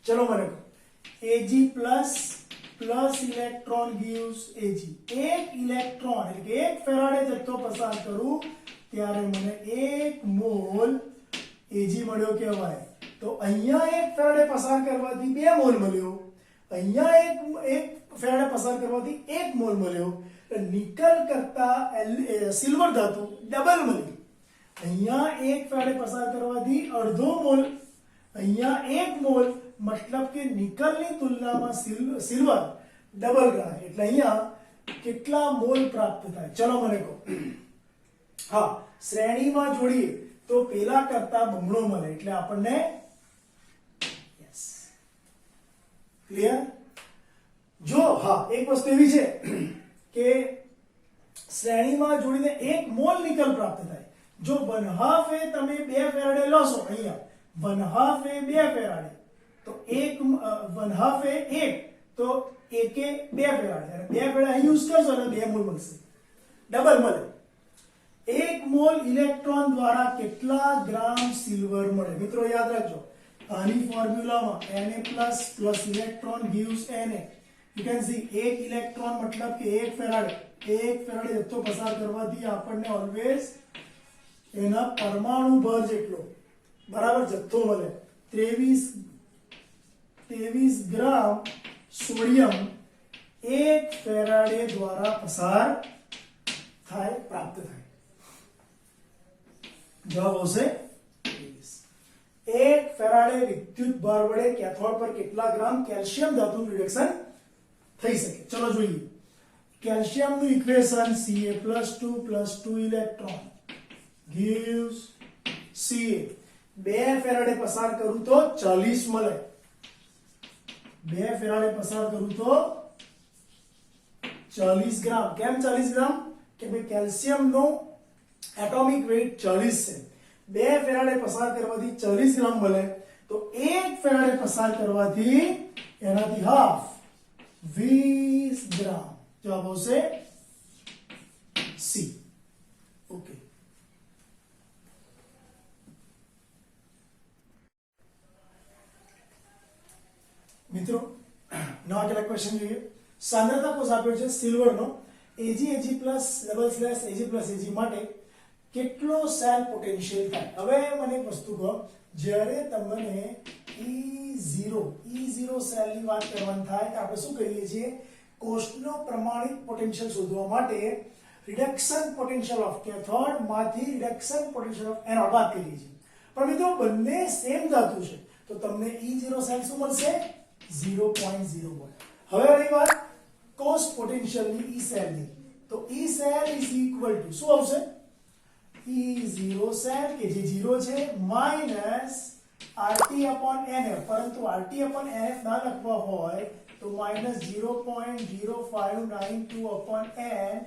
ચલો મને કહો Ag plus electron gives Ag એક ઇલેક્ટ્રોન એટલે કે 1 ફેરાડે જથ્થો પસાર કરું ત્યારે મને 1 મોલ Ag મળ્યો કહેવાય તો અહીંયા 1 ફેરાડે પસાર કરવાથી 2 મોલ મળ્યો અહીંયા 1 ફેરાડે પસાર કરવાથી 1 મોલ મળ્યો નિકલ કરતા સિલ્વર ધાતુ ડબલ મળી અહીંયા 1 ફેરાડે પસાર કરવાથી અડધો મોલ અહીંયા 1 મોલ मतलब કે નિકલની તુલનામાં સિલ્વર ડબલ ગણાય એટલે અહીંયા કેટલા મોલ પ્રાપ્ત થાય ચલો મને કહો હા શ્રેણીમાં જોડીએ તો પેલા કરતા બમણો મળે એટલે આપણને યસ ક્લિયર જો હા એક વસ્તુ એવી છે કે શ્રેણીમાં જોડીને 1 મોલ નિકલ પ્રાપ્ત થાય જો 1/2 એ તમે 2 ફેરાડે લોસો અહીંયા 1/2 એ 2 ફેરાડે તો 1/2 એ 1 તો 1 એ 2 ફેરાડે અને 2 ફેરાડે અહીં યુઝ કરશો એટલે 2 મોલ મળશે ડબલ મળે 1 મોલ ઇલેક્ટ્રોન દ્વારા કેટલા ગ્રામ સિલ્વર મળે મિત્રો યાદ રાખજો આની ફોર્મ્યુલામાં Na+ plus electron gives Na you can see 1 electron મતલબ કે 1 ફેરાડે જથ્થો પસાર કરવાથી આપણને ઓલવેઝ એના પરમાણુ ભર જેટલો બરાબર જથ્થો મળે 23 ગ્રામ સોડિયમ 1 ફેરાડે દ્વારા પસાર થાય પ્રાપ્ત થાય જવાબ આવશે 23. 1 ફેરાડે વિદ્યુત ભાર વડે કેથોડ પર કેટલા ગ્રામ કેલ્શિયમ ધાતુનું રિડક્શન થઈ શકે? ચલો જોઈએ. કેલ્શિયમનું equation Ca+2 electron gives Ca. 2 faraday પસાર કરું તો 40 મળે. 2 ફેરાડે પસાર કરું તો 40 ગ્રામ. કેમ 40 ગ્રામ? કે ભાઈ કેલ્શિયમનો એટોમિક વેઇટ 40 છે. 2 ફેરાડે પસાર કરવાથી 40 ગ્રામ મળે, તો 1 ફેરાડે પસાર કરવાથી એનાથી હાફ 20 ગ્રામ. જવાબ આવશે સી. ઓકે. મિત્રો નવા કેટલાક ક્વેશ્ચન જોઈએ. સાંદ્રતા કોષ આપ્યો છે સિલ્વરનો Ag Ag+Ag માટે કેટલો સેલ પોટેન્શિયલ થાય? હવે મને એક વસ્તુ કહો, જ્યારે તમને E0 સેલની વાત કરવાની થાય તો આપણે શું કહીએ છીએ? કોષનો પ્રમાણિત પોટેન્શિયલ શોધવા માટે રિડક્શન પોટેન્શિયલ ઓફ કેથોડ માંથી રિડક્શન પોટેન્શિયલ ઓફ એનોડ વાત કરીએ છીએ. પણ મિત્રો બંને સેમ ધાતુ છે, તો તમને E0 સેલ શું મળશે? 0.01. હવે રહી વાત કોષ પોટેન્શિયલની E સેલની, તો E cell is equal two શું આવશે? E0 સેલ કે જે 0 છે માઈનસ RT/NF, પરંતુ RT/NF ના લખવા હોય તો માઈનસ 0.0592/n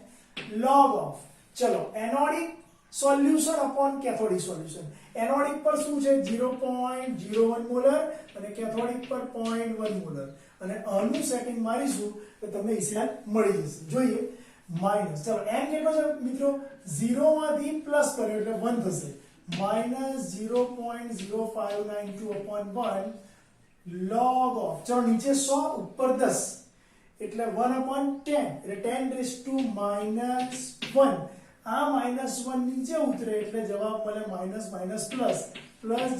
log of. ચલો એનોડિક solution upon cathodic solution. Anodic પર શું છે? 0.01 મોલર અને કેથોડિક પર 0.1 મોલર, અને આનું સેટિંગ મારીશું તો તમને ઇસેલ મળી જશે. જોઈએ માઈનસ, ચલો n કેટલો છે મિત્રો? 0 માંથી પ્લસ કર્યો એટલે 1 થશે. Minus 0.0592/1 log of. ચલો નીચે 100 ઉપર 10 એટલે 1/10 એટલે 10⁻⁻1. આ -1 નીચે ઉતરે એટલે જવાબ મળે માઈનસ માઈનસ પ્લસ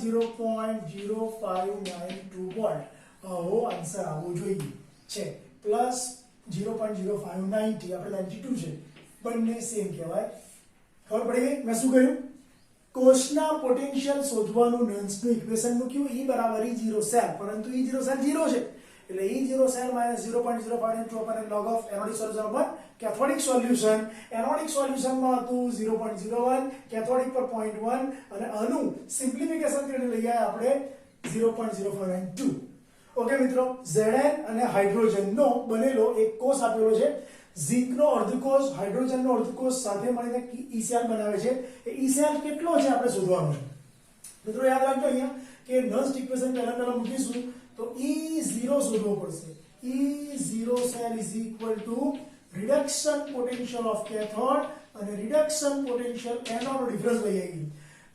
0.0592 વોલ્ટ. આવો આન્સર આવવો જોઈએ છે. પ્લસ 0.0590, આપણે 92 છે, બંને સેમ કહેવાય. ખબર પડી ગઈ? મેં શું કર્યું? કોષના પોટેન્શિયલ શોધવાનું નન્સનું ઇક્વેશન મૂક્યું. E બરાબર E0 સેલ, પરંતુ E0 સેલ 0 છે એટલે E0 cell minus 0.0592 log of anodic solution પર કેથોડિક સોલ્યુશન. એનોડિક સોલ્યુશનમાં હતું 0.01, કેથોડિક પર 0.1, અને આનું સિમ્પ્લિફિકેશન કરીને લઈ આવ્યા આપણે 0.0592. ઓકે મિત્રો, Zn અને હાઇડ્રોજનનો બનેલો એક કોષ આપેલો છે. ઝિંકનો અર્ધકોષ હાઇડ્રોજનનો અર્ધકોષ સાથે મળીને E સેલ બનાવે છે. એ E સેલ કેટલો છે આપણે શોધવાનું છે. મિત્રો યાદ રાખજો અહીંયા કે નન્સ ઇક્વેશન પહેલા મૂકીશું તો E0 શોધવો પડશે. E0 cell is equal two reduction potential of cathode અને રિડક્શન પોટેન્શિયલ એનોડ. ડિફરન્સ લઈ આવી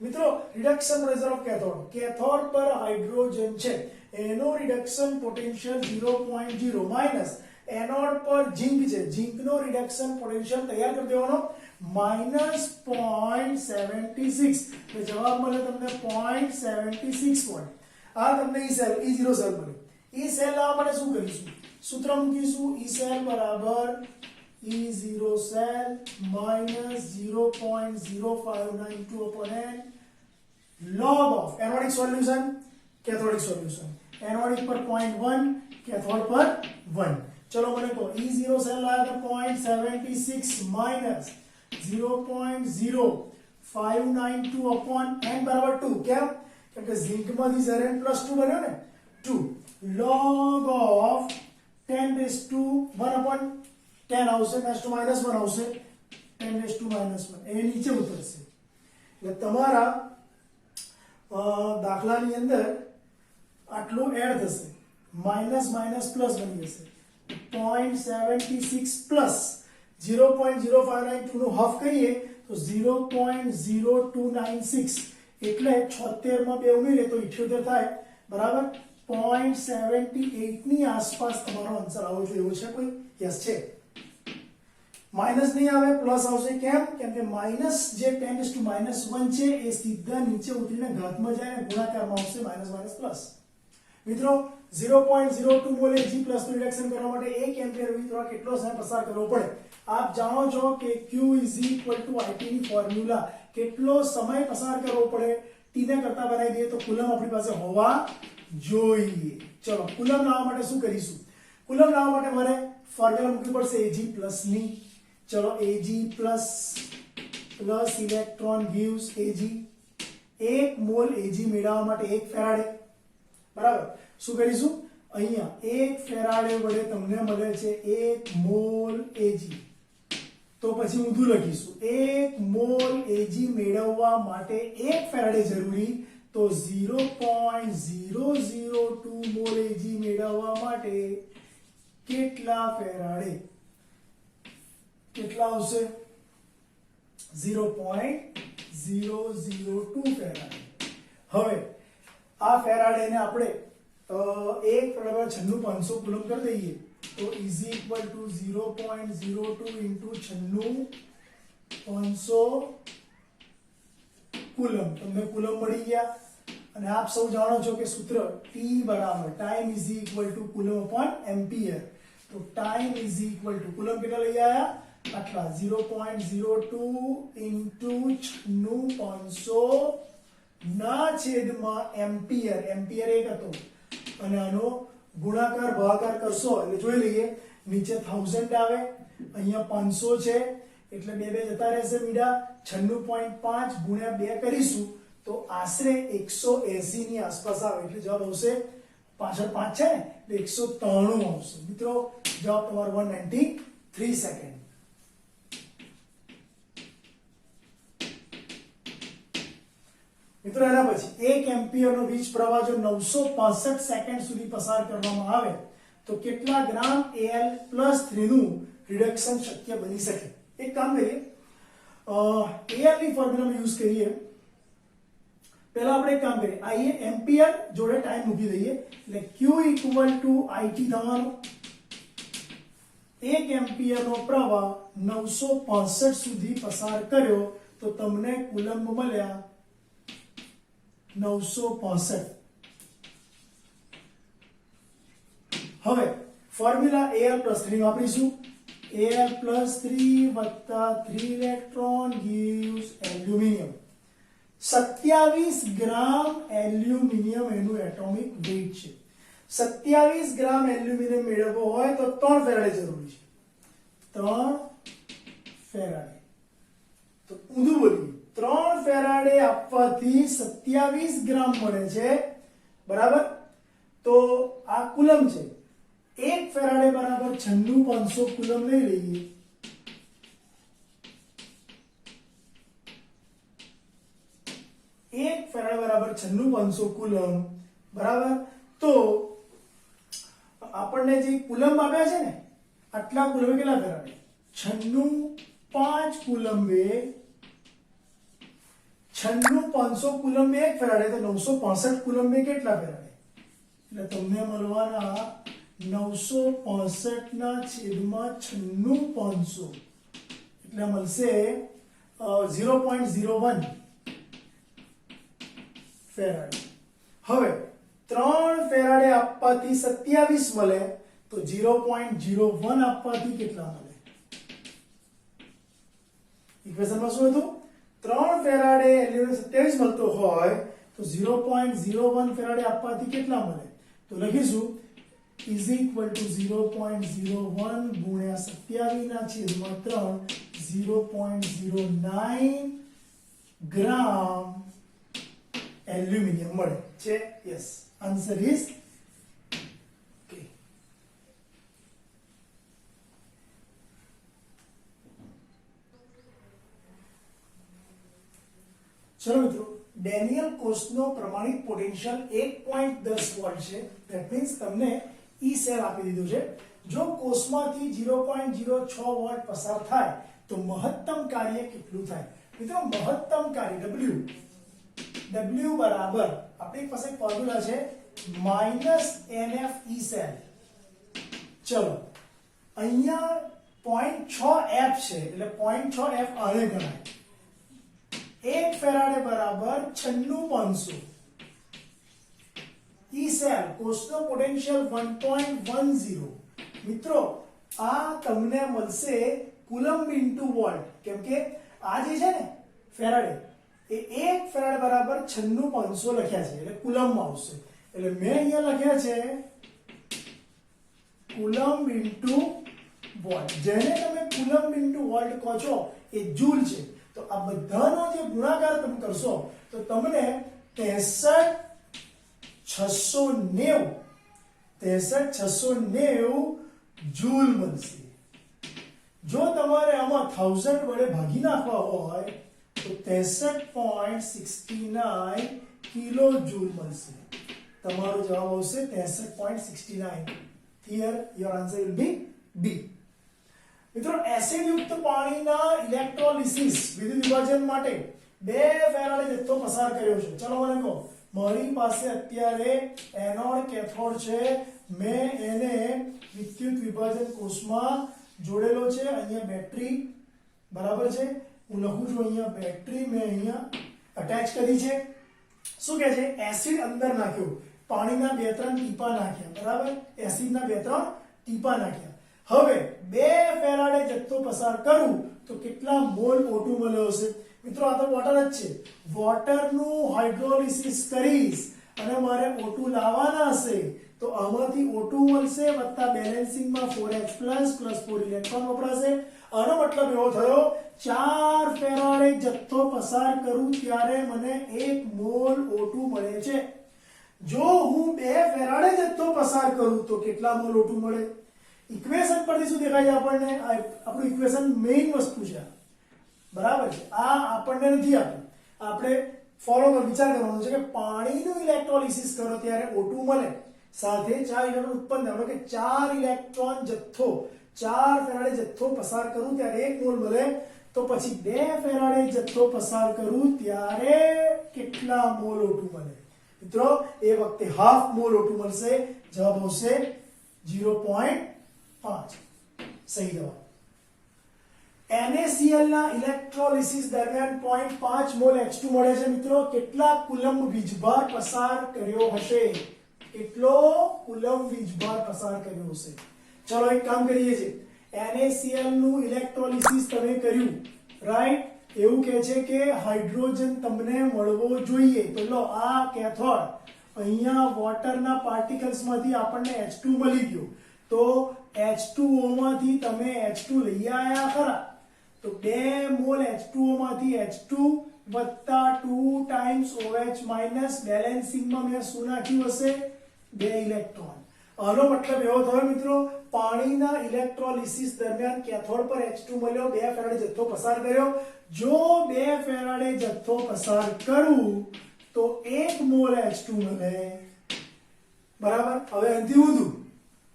મિત્રો. રિડક્શન પોટેન્શિયલ ઓફ કેથોડ પર હાઇડ્રોજન છે, એનો રિડક્શન પોટેન્શિયલ 0.0 માઈનસ એનોડ પર ઝિંક છે, ઝિંકનો રિડક્શન પોટેન્શિયલ તૈયાર કરી દેવાનો માઈનસ 0.76 તો જવાબ મળે તમને 0.76 વોલ્ટ. આ તમને E0 સેલ મળે. E સેલ લાવવા માટે શું કરીશું? સૂત્ર મૂકીશું. E સેલ બરાબર E0 cell minus 0.0592/n log of anodic solution cathodic solution. Anodic પર 0.1, કેથોડ પર 1. ચલો મને કહો E0 સેલ લાવ્યા તો 0.76 માઈનસ 0.0592/n બરાબર 2. કેમ? કેમ કે ઝિંકમાંથી Zn+2 બન્યો ને 2 log of 10⁻1/10 આવશે, -1 આવશે 10⁻1 એ નીચે ઉતરશે. એટલે તમારા દાખલાની અંદર આટલું એડ થશે, માઈનસ માઈનસ પ્લસ બની જશે. 0.76 પ્લસ 0.0592 નું હાફ કરીએ તો 0.0296 એટલે 76 માં 2 ઉમેરીએ તો 78 થાય. બરાબર 0.78 ની આસપાસ તમારો આન્સર આવવો જોઈએ. એવું છે કોઈ? યસ છે. માઈનસ નહીં આવે, પ્લસ આવશે. કેમ? કેમ કે માઈનસ જે 10⁻⁻1 છે એ સીધા નીચે ઉતરીને ઘાતમાં જાય અને ગુણાકારમાં આવશે માઈનસ માઈનસ પ્લસ. મિત્રો 0.02 મોલ Ag+ નું રિડક્શન કરવા માટે 1 એમ્પિયર વિદ્યુત કેટલો સમય પસાર કરવો પડે? આપ જાણો છો કે Q = IT ની ફોર્મ્યુલા કેટલો સમય પસાર કરવો પડે, t ને કરતા બનાવી દઈએ તો કુલમ આપણી પાસે હોવા જોઈએ. ચલો કુલમ લાવવા માટે શું કરીશું? કુલમ લાવવા માટે મારે ફોર્મ્યુલા મૂકવી પડશે Ag પ્લસ ની. ચલો Ag plus electron gives Ag. 1 mall Ag મેળવવા માટે 1 ફેરાડે, બરાબર. શું કરીશું? અહીંયા 1 ફેરાડે વડે તમને મળે છે 1 મોલ Ag. તો પછી ઊંધું લખીશું, 1 મોલ Ag મેળવવા માટે 1 ફેરાડે જરૂરી, તો 0.002 મોલ Ag મેળવવા માટે કેટલા ફેરાડે? કેટલા આવશે? 0.002 ફેરાડે. હવે આ ફેરાડે ને આપણે 1 ફેરાડે 96,500 કુલમ કરી દઈએ તો is equal two 0.02 into 96,500 coulomb. તમને કુલમ મળી ગયા. અને આપ સૌ જાણો છો કે સૂત્ર T બરાબર time is equal to coulomb upon ampere. તો time is equal to coulomb કેટલા લઈ આયા? આટલા 0.02 ઇન્ટુ 96,500 ના છેદમાં એમ્પિયર. એમ્પિયર 1 હતો અને આનો ગુણાકાર ભાગાકાર કરશો એટલે જોઈ લઈએ, નીચે 1000 આવે, અહીંયા 500 છે એટલે 2 2 જતા રહેશે મીડા. 96.5 ગુણ્યા 2 કરીશું તો આશરે 180 ની આસપાસ આવે એટલે જવાબ આવશે, પાછળ 5 છે ને એટલે 193 આવશે. મિત્રો જવાબ તમારો 193 સેકન્ડ. મિત્રો એના પછી 1 એમ્પિયરનો વીજ પ્રવાહ જો 965 સેકન્ડ સુધી પસાર કરવામાં આવે તો કેટલા ગ્રામ Al+3 નું રિડક્શન શક્ય બની શકે? એક કામ કરીએ, Al ની ફોર્મ્યુલા યુઝ કરીએ. પહેલા આપણે એક કામ કરીએ, આઈએ એમ્પિયર જોડે ટાઈમ મૂકી દઈએ એટલે Q = IT થવાનું. 1 એમ્પિયરનો પ્રવાહ 965 સુધી પસાર કર્યો તો તમને કુલમ્બ મળ્યા 965. હવે ફોર્મ્યુલા Al+3 વાપરીશું. Al+3 વત્તા 3 ઇલેક્ટ્રોન gives એલ્યુમિનિયમ. 27 ગ્રામ એલ્યુમિનિયમ એનું એટોમિક વેઇટ છે. 27 ગ્રામ એલ્યુમિનિયમ મેળવવો હોય તો 3 ફેરાડે જરૂરી છે. 3 ફેરાડે. તો ઊંધું બોલીએ, 3 ફેરાડે આપવાથી 27 ગ્રામ મળે છે, બરાબર. તો આ કુલમ છે. 1 ફેરાડે બરાબર 96,500 કુલમ લઈ લઈએ. એક ફેરાડે બરાબર 96,500 કુલમ, બરાબર. તો આપણને જે કુલમ આપ્યા છે ને, આટલા કુલમે કેટલા ફેરાડે? 96,500 કુલમે 96,500 કુલમ 1 ફેરાડે તો 965 કુલમ કેટલા ફેરાડે? એટલે તમને મળવાના 965 ના છેદમાં 96,500 એટલે મળશે 0.01 ફેરાડે. હવે 3 ફેરાડે આપવાથી 27 મળે તો 0.01 આપવાથી કેટલા મળે? ઇક્વેશનમાં શું હતું? 3 ફેરાડે એલ્યુમિનિયમ 27 મળતો હોય તો 0.01 ફેરાડે આપવાથી કેટલા મળે? તો લખીશું ઇઝ ઇક્વલ ટુ 0.01 ગુણ્યા 27 ના છેદમાં 3 0.09 ગ્રામ એલ્યુમિનિયમ મળે છે. Yes, answer is okay. ચલો મિત્રો, ડેનિયલ કોષનો પ્રમાણિત પોટેન્શિયલ 1.10 વોલ્ટ છે. ધેટ મીન્સ તમને ઈ સેલ આપી દીધું છે. જો કોષમાંથી 0.06 વોલ્ટ પસાર થાય તો મહત્તમ કાર્ય કેટલું થાય? મિત્રો મહત્તમ કાર્ય W બરાબર આપણી પાસે ફોર્મ્યુલા છે -NF ઈ સેલ. ચલો અહીંયા 0.6 F છે એટલે 0.6 F આને ગણાય. 1 ફેરાડે બરાબર 96,500. ઈ સેલ કોષનો પોટેન્શિયલ 1.10. મિત્રો આ તમને મળશે કુલમ્બ ઇન્ટુ વોલ્ટ, કેમ કે આ જે છે ને ફેરાડે એ 1 ફેરાડ બરાબર 96500 લખ્યા છે, એટલે કુલમમાં આવશે. એટલે મેં અહીંયા લખ્યા છે કુલમ ઇન્ટુ વોલ્ટ. જેને તમે કુલમ ઇન્ટુ વોલ્ટ કહો છો એ જૂલ છે. તો આ બધાનો જે ગુણાકાર તમે કરશો તો તમને 63690 જૂલ મળશે. જો તમારે આમાં 1000 વડે ભાગી નાખવા હોય તો 63.69 કિલો જૂલ મળશે. તમારો જવાબ આવશે 63.69. Here your answer will be B. મિત્રો એસિડ યુક્ત પાણીના ઇલેક્ટ્રોલિસિસ વિદ્યુત વિભાજન માટે 2 ફેરાડે જથ્થો પસાર કર્યો છે. ચલો મને કહો, મારી પાસે અત્યારે એનોડ કેથોડ છે, મેં એને વિદ્યુત વિભાજન કોષમાં જોડેલો છે. અહીંયા બેટરી બરાબર છે, હું લખું છું અહીંયા બેટરી મેં અહીંયા અટેચ કરી છે. શું કહે છે? એસિડ અંદર નાખ્યો, પાણીના 2-3 ટીપા નાખ્યા, બરાબર, એસિડના 2-3 ટીપા નાખ્યા. હવે 2 ફેરાડે જથ્થો પસાર કરું તો કેટલા મોલ O2 મળ્યો હશે? મિત્રો આ તો વોટર જ છે. વોટરનું હાઇડ્રોલિસિસ કરીશ અને મારે O2 લાવવાના હશે તો આમાંથી O2 મળશે વત્તા બેલેન્સિંગમાં 4H+ + 4 ઇલેક્ટ્રોન વપરાશે. આનો મતલબ એવો થયો 4 ફેરાડે જથ્થો પસાર કરું ત્યારે મને 1 મોલ O2 મળે છે. જો હું 2 ફેરાડે જથ્થો પસાર કરું તો કેટલા મોલ O2 મળે? ઇક્વેશન પરથી શું દેખાય છે આપણને? આપણું ઇક્વેશન મેઇન વસ્તુ છે, બરાબર છે. આ આપણને નથી આપ્યું, આપણે ફોલો વિચાર કરવાનો છે કે પાણીનું ઇલેક્ટ્રોલિસિસ કરો ત્યારે O2 મળે, સાથે 4 ઇલેક્ટ્રોન ઉત્પન્ન થાય, એટલે કે 4 ઇલેક્ટ્રોન જથ્થો 4 ફેરાડે જથ્થો પસાર કરું ત્યારે 1 મોલ મળે. તો પછી 2 ફેરાડે જથ્થો પસાર કરું ત્યારે કેટલા મોલ O2 મળે? મિત્રો એ વખતે હાફ મોલ O2 મળશે. જવાબ આવશે 0.5. સહી જવાબ. NaCl ના ઇલેક્ટ્રોલિસિસ દરમિયાન 0.5 મોલ H2 મળે છે. મિત્રો કેટલા કુલમ્બ વીજભાર પસાર કર્યો હશે? કેટલો કુલમ્બ વીજભાર પસાર કર્યો હશે? ચલો એક કામ કરીએ છીએ. NaCl નું ઇલેક્ટ્રોલિસિસ તમે કર્યું, રાઈટ? એવું કહે છે કે હાઇડ્રોજન તમને મળવો જોઈએ. તો લો આ કેથોડ, અહીંયા વોટરના પાર્ટિકલ્સમાંથી આપણને H2 મળી ગયો, તો H2O માંથી તમે H2 લઈ આયા ખરા, તો 2 મોલ H2O માંથી H2 વત્તા 2 ટાઈમ્સ OH- બેલેન્સિંગમાં મેં શું નાખ્યું હશે? 2 ઇલેક્ટ્રોન. આનો મતલબ એવો થયો મિત્રો, પાણીના ઇલેક્ટ્રોલિસિસ દરમિયાન કેથોડ પર H2 મળ્યો, 2 ફેરાડે જથ્થો પસાર કર્યો. જો 2 ફેરાડે જથ્થો પસાર કરું તો 1 મોલ H2 મળે, બરાબર. હવે અંતિમ ઊંધું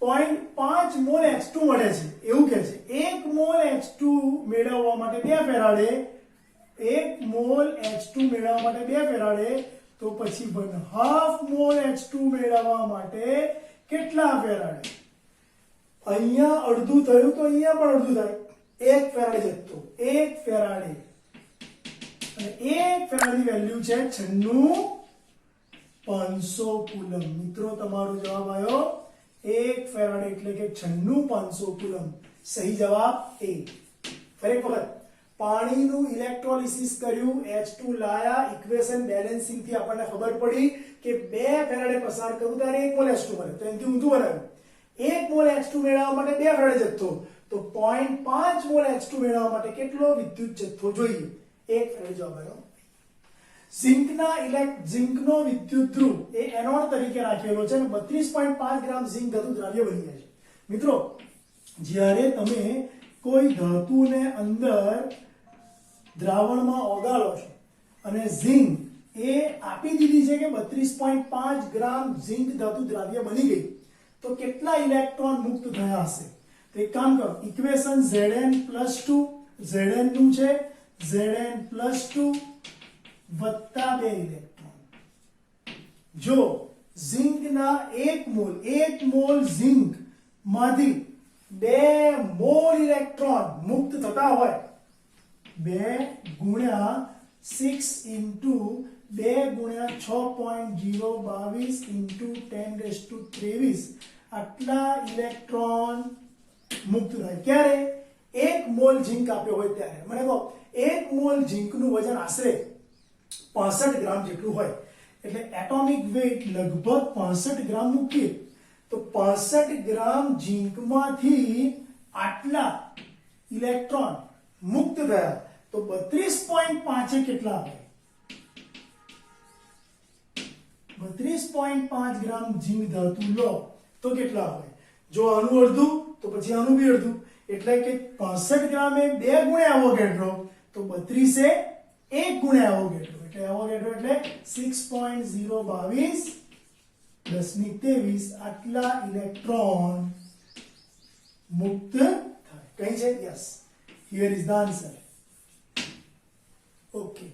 0.5 મોલ H2 મળે છે એવું કહે છે. 1 મોલ H2 મેળવવા માટે 2 ફેરાડે, 1 મોલ H2 મેળવવા માટે 2 ફેરાડે, તો પછી 1/2 મોલ H2 મેળવવા માટે કેટલા ફેરાડે? અહીંયા અડધું થયું તો અહીંયા પણ અડધું થાય. 1 ફેરાડે જથ્થો, 1 ફેરાડે, અને 1 ફેરાડની વેલ્યુ છે 96500 કુલમ. મિત્રો તમારો જવાબ આવ્યો 1 ફેરાડે એટલે કે 96500 કુલમ. સહી જવાબ A. ફરી વખત પાણીનું ઇલેક્ટ્રોલિસિસ કર્યું, H2 લાયા, ઇક્વેશન બેલેન્સિંગ થી આપણને ખબર પડી કે 2 ફેરાડે પસાર કરું ત્યારે 1 મોલ H2 મળે, તો એનાથી ઊંધું બનાવ્યું. 1 મોલ H2 મેળવવા માટે 2 ફેરાડે જથ્થો, તો 0.5 મોલ H2 મેળવવા માટે કેટલો વિદ્યુત જથ્થો જોઈએ? 1 ફેરાડે જવાબ આવ્યો. ઝિંકનો વિદ્યુત ધ્રુવ એ એનોડ તરીકે રાખેલો છે અને 32.5 ગ્રામ ઝિંક ધાતુ દ્રાવ્ય બની જાય છે. મિત્રો જ્યારે તમે કોઈ ધાતુને અંદર દ્રાવણમાં ઓગાળો છો અને ઝિંક એ આપી દીધી છે કે 32.5 ગ્રામ ઝિંક ધાતુ દ્રાવ્ય બની ગઈ, તો કેટલા ઇલેક્ટ્રોન મુક્ત થયા હશે? તો એક કામ કરો, ઇક્વેશન Zn+2, Zn નું છે Zn+2 વત્તા 2 ઇલેક્ટ્રોન. જો ઝિંકના 1 મોલ ઝિંક માંથી 2 મોલ ઇલેક્ટ્રોન મુક્ત થતા હોય, 2 ગુણ્યા 6 ઇન્ટુ 2 ગુણ્યા 6.022 ઇન્ટુ 10⁻23 આટલા ઇલેક્ટ્રોન મુક્ત થાય. ક્યારે? 1 મોલ ઝિંક આપ્યો હોય ત્યારે. મને કહો 1 મોલ ઝિંકનું વજન આશરે 65 ગ્રામ જેટલું હોય. એટલે એટોમિક વેઇટ લગભગ 65 ગ્રામ મૂકીએ તો 65 ગ્રામ ઝીંકમાંથી આટલા ઇલેક્ટ્રોન મુક્ત થયા તો 32.5 કેટલા આવે? 32.5 ગ્રામ ઝીંક ધાતુ લો તો કેટલા આવે? જો આનું અડધું તો પછી આનું બી અડધું, એટલે કે 65 ગ્રામ એ 2 ગુણ્યા એવોગેડ્રો, તો 32 એ 1 ગુણ્યા એવોગેડ્રો, એટલે એવોગેડ્રો એટલે 6.022 1023 આટલા ઇલેક્ટ્રોન મુક્ત થાય. કઈ છે? Yes, here is the answer. Okay.